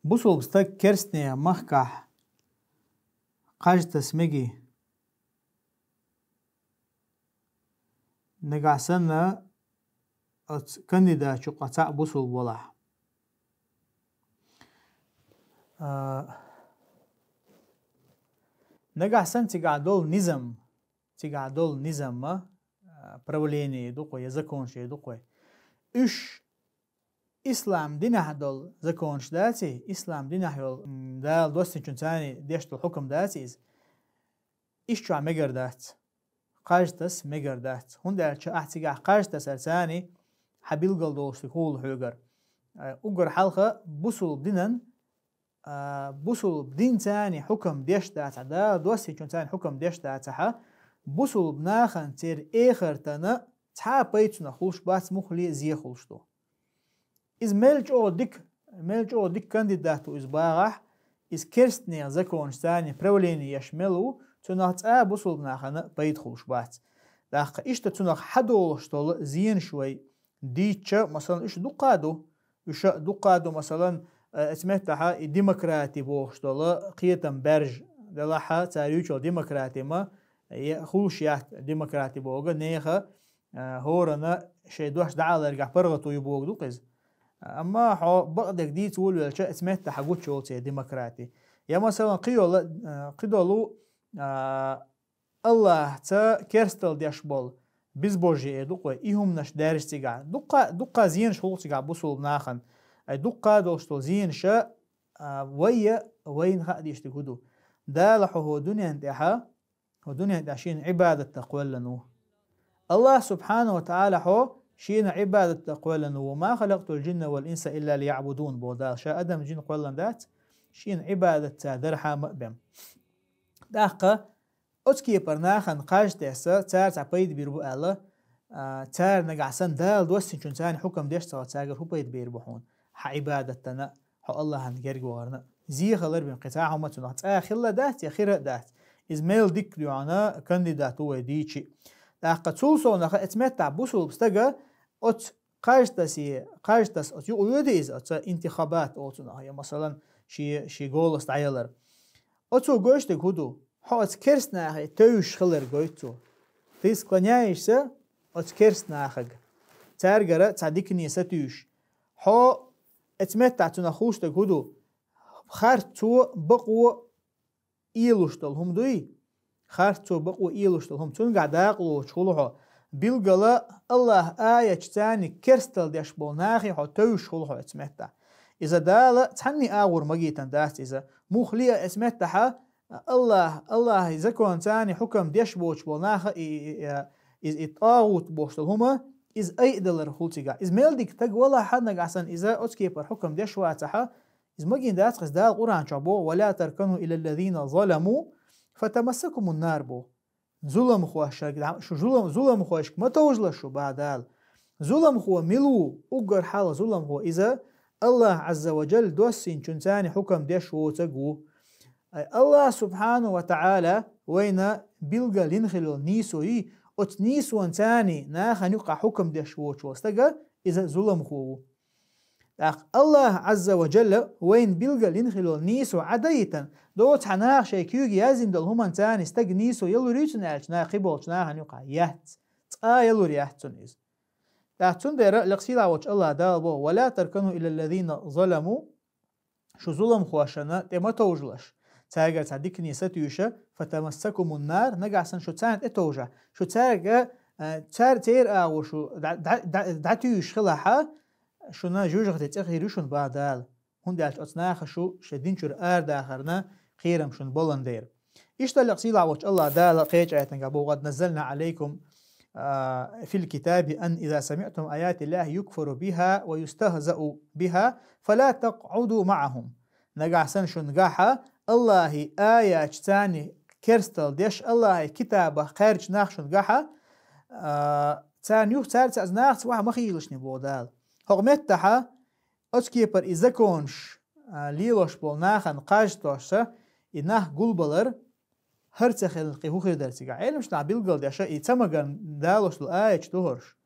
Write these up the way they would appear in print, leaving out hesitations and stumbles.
بوصل بستك كرسني مخكح قاج تسمجي نقع سنة كنديدا شو قطع بوصل بولاح نقع سن تقعدول نظام ما правление دقوي закон شيء دقوي إيش إسلام دينه دول زكونش داتي إسلام دينه يول دال دوستين شنتاني ديشت الحكم داتيز إيش شو مجر دات قاجتس مجر دات هون شو أحتيجا قاجتس الثاني حبيل قل دوستي كول حجر أجر حلقة بوصل دينن بوصل بدين تاني حكم ديش دات دال دوستين شنتاني حكم ديش داتها بوصل بناخن تير آخر تنا تعبيتنا خوش بات مخلي زي خوشتو إز ملج أو ديك كانديداتو إز باغح إز كرستني زكونش تاني بروليني يشملو تناخ بوصل بناخن بيت خوش بات داخ إشتا تناخ حدولشتول زين شوي ديتشا مثلا إش دقادو مثلا اسمتها ديمقراطي بوشتول قيتم برج دلاحا تاريوشو ديمقراطي ما خوش يحت ديمقراطي بوغا نيخا هورنا شي دوش دعال رجع برغتو يبوغ دوقز اما بقدك دي تقول ولا اسمتها حقوت شوتي ديمقراطي يا مثلا قيدولو الله تا كيرستل ديشبول بيزبوجي دوقا إيهم نش دارس تيجا دوقا زين شغل تيجا بوصل بناخن دوقا دوشتو زين شا وين خاديش تقولو دا لحو دنيا انتها ودنيا داشين عبادة تقوى لنو الله سبحانه وتعالى حو شين عبادة تقوى لنو وما خلقت الجن والإنس إلا ليعبدون بودا شا أدم جن قولا ذات شين عبادة تادرها مأبم داقة أتكي برناخن قاج تحسا تار تعبيد بيربو ألا تار نقعسن دال دوستين شنتاني حكم ديش تاقر هو بيد بيربوحون عبادة تنا حو الله هنقرق وغرنا زي خلر بين قطاعهم متنوع خلا دات يا خير دات إزميل ديك ديوانا كانديدات هو ديشي داقة تولسو نخا اتمتع بوصل بستقى أت قاجتس أت يوديز أت انتخابات أوتنا هي مثلا شي جولست عيلر أتو جوشتك هدو حو أت كرسنا توش خلر جويتو تيس قنايشة أت كرسنا خج تارجرة تعديكني ستوش حو اتمتع تنخوشتك هدو خارتو بقو إيلوشتل هم دوي خارتو بقو إيلوشتل هم تنقع داقلو شخلوحو بيلقلا الله آية تاني كرستل ديش بولناخي حو توش خلوحو اتمتع إذا دالا تحني آور مجيتن داست إذا مخلية اتمتعها الله إذا كون تاني حكم ديش بوش بولناخ إز إطاغوت بوشتل هما إز أي دلر خلتيقا إز ميلدك تق والله حدنا قاسن إذا أتكيبر حكم ديش واتحا إز مجين داست قس دال قرآن شابو ولا تركنوا إلى الذين ظلموا فتمسكم النار بو ظلم خواش شو ظلم خواش ما توجل شو بعدال ظلم خوا ملو أقر حال ظلم خوا إذا الله عز وجل دوسين شنتاني حكم ديش وتقو الله سبحانه وتعالى وين بيلقى لنخلو نيسوي أت نيسوان تاني ناخن يقع حكم ديش وتقى إذا ظلم خوا الله عز وجل وين بيلقى لنخلو نيسو عديتا دوت حناخ شيكيوغي يازم دل همان تاني استق نيسو يلو ريتن الچنا قبول چنا هنيقع يهت يلو ريحتن إز تحتن دير لقسيلا وچ الله دالبو ولا تركنوا إلى الذين ظلموا شو ظلم خواشنا تما توجلش تاقر تعديك نيسات يوشا فتمسكم النار نقعسن شو تانت اتوجع شو تاقر تير وشو دعتيوش خلاحا شونا جوجغ تتأخيرشون بعدال هون دالت أتناخ شو شدين شور داخرنا خيرم شون بولن دير إشتال قصيلة وش الله دال قيج آياتن قبو قد نزلنا عليكم في الكتاب أن إذا سمعتم آيات الله يكفر بها ويستهزأ بها فلا تقعدوا معهم نقع سنشون قاحة الله آيات تاني كرستل ديش الله كتابة خارج ناخشون قاحة تاني يوخ تارت أزناخ سواها مخيلشني بودال هغمتها أتكيبر إذا كونش ليلوش بول ناخن قاجتوشا إناه قلبلر هرتخل قيهوخي درتيقا عيلمش نا بيلقل ديشا إتمغن دالوش الآية تهرش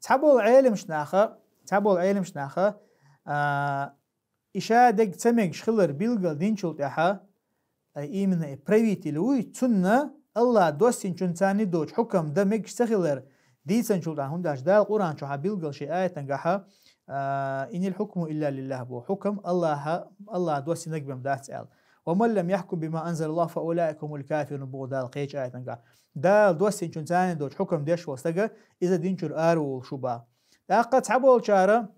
تحبول عيلمش ناخا إشادك سمك شخلر بيلقل دينشول تاحا إيمنا بريفيتي لوي تسنة الله دوسين شنساني دوش حكم دمك سخلر ديسن شول تاحون داش دا القرآن شو بيلقل شيء آية تنقاحا إن الحكم إلا لله بو حكم الله دوسين نقبم دا تسأل ومن لم يحكم بما أنزل الله فأولئك هم الكافرون بو دا القيش آية تنقاح دا دوسين شنساني دوش حكم ديش وستقى إذا دينشور آرو شوبا دا قد تعبول شارة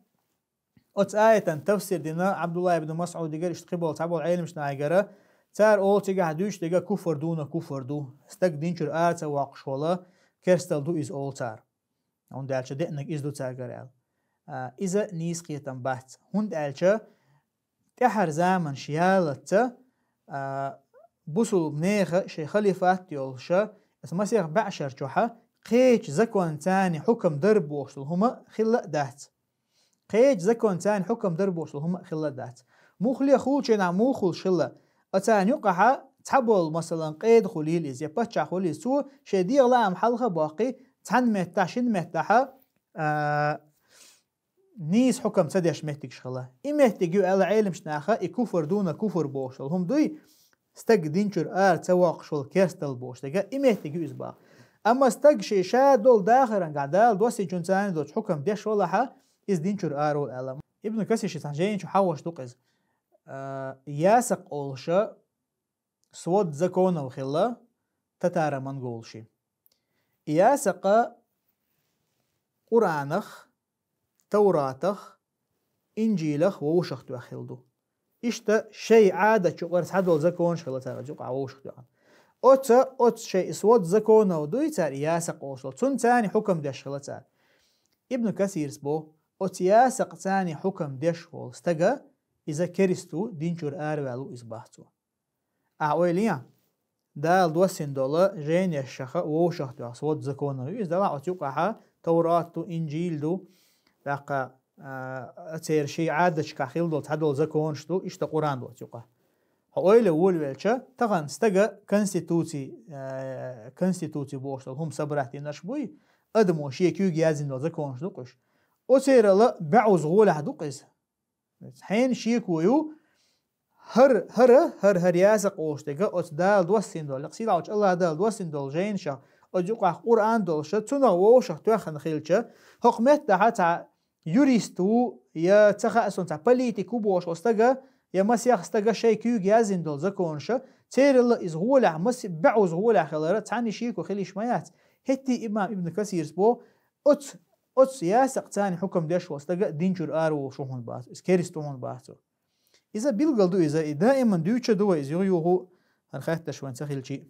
أتس آية تفسير دينا عبد الله بن مسعود ديگر اشتقبول تعبول علم شنايقرة تار أول تيجا هدوش تيجا كفر دونا كفر دو استق دينشور آرتا واقش ولا كرستل دو إز أول تار هون دالشا دينك إز دو تار قرال إذا نيس قيتن بحت هون دالشا تحر زامن شيالتا بوسو بنيخ شي خليفات يولشا اسمسيخ بعشر جوحا قيج زكوان تاني حكم درب وشل هما خلا دات قيج زكوان تاني حكم درب وشل هما خلا دات موخلي خوشنا موخل شلا أتاني يقحا تحبول مثلا قيد خليل إز يبتشع خليل سو شدي الله أم حلقة باقي تحن مهتاشين مهتاحا نيس حكم تديش مهتك شخلا إمهتك يو ألا عيلم شناخا كفر دونا كفر بوشل هم دوي استق دينشور تواق شول كيرستل بوش تجا إمهتك يو إزبا أما استق شيء شادول داخرا قاعدال دوسي جنساني دوش حكم ديش ولا إز دينشور رول ألا ابن كسي شتانجين شو حوش دوقز ياسق أولشا صوت زكونا وخلا تتارا من قولشي ياسق قرآنخ توراتخ إنجيلخ ووشخ تواخلدو إشتا شيء عادة شقرت حدول زكون شخلا تارا جوقع ووشخ توان أوت شيء صوت زكونا ودوي تار ياسق أولشا تون تاني حكم ديش شخلا تار ابن كثير سبو أوت ياسق تاني حكم ديش وول استقى إذا كريستو دينشور آروالو إزباحتو أعويليا دال دوسين دولا جين يشخا ووشخ توان صوت زكونا ويز دلا أتوقعها تورات دو إنجيل دو باقا أتير شيء عادة شكاخيل دو تحدول زكونش دو إشتا قرآن دو أتوقع هؤلاء أول ويلشا تغن استقى كونستيتوتي بوشتل هم سبرحتي نشبوي أدمو شيء كيو جيازين دو زكونش دو قش أتير الله بعوز غولة دو قز حين شيء كويو هر ياسق وشتقى أت دال دوسين دول لقسيل عوش الله دال دوسين دول جينشا أتوقع قرآن دول شا تونا ووشخ توخن خيلشا حكمت حتى يوريستو يا تخاصن تاع بوليتيكو بوش استغا يا مسيخ استغا شي كيو جازين دول زكونشا تير الله از غولع مس بعوز غولع خلره تعني شيكو خليش مايات هتي امام ابن كثير سبو ات ياسق تاني حكم ديش واستغا دينجور ارو شوهن باس اسكيرستون باسو اذا بيلقلدو اذا دائما دوتشا دو از يوهو هنخات شوان سخيل شي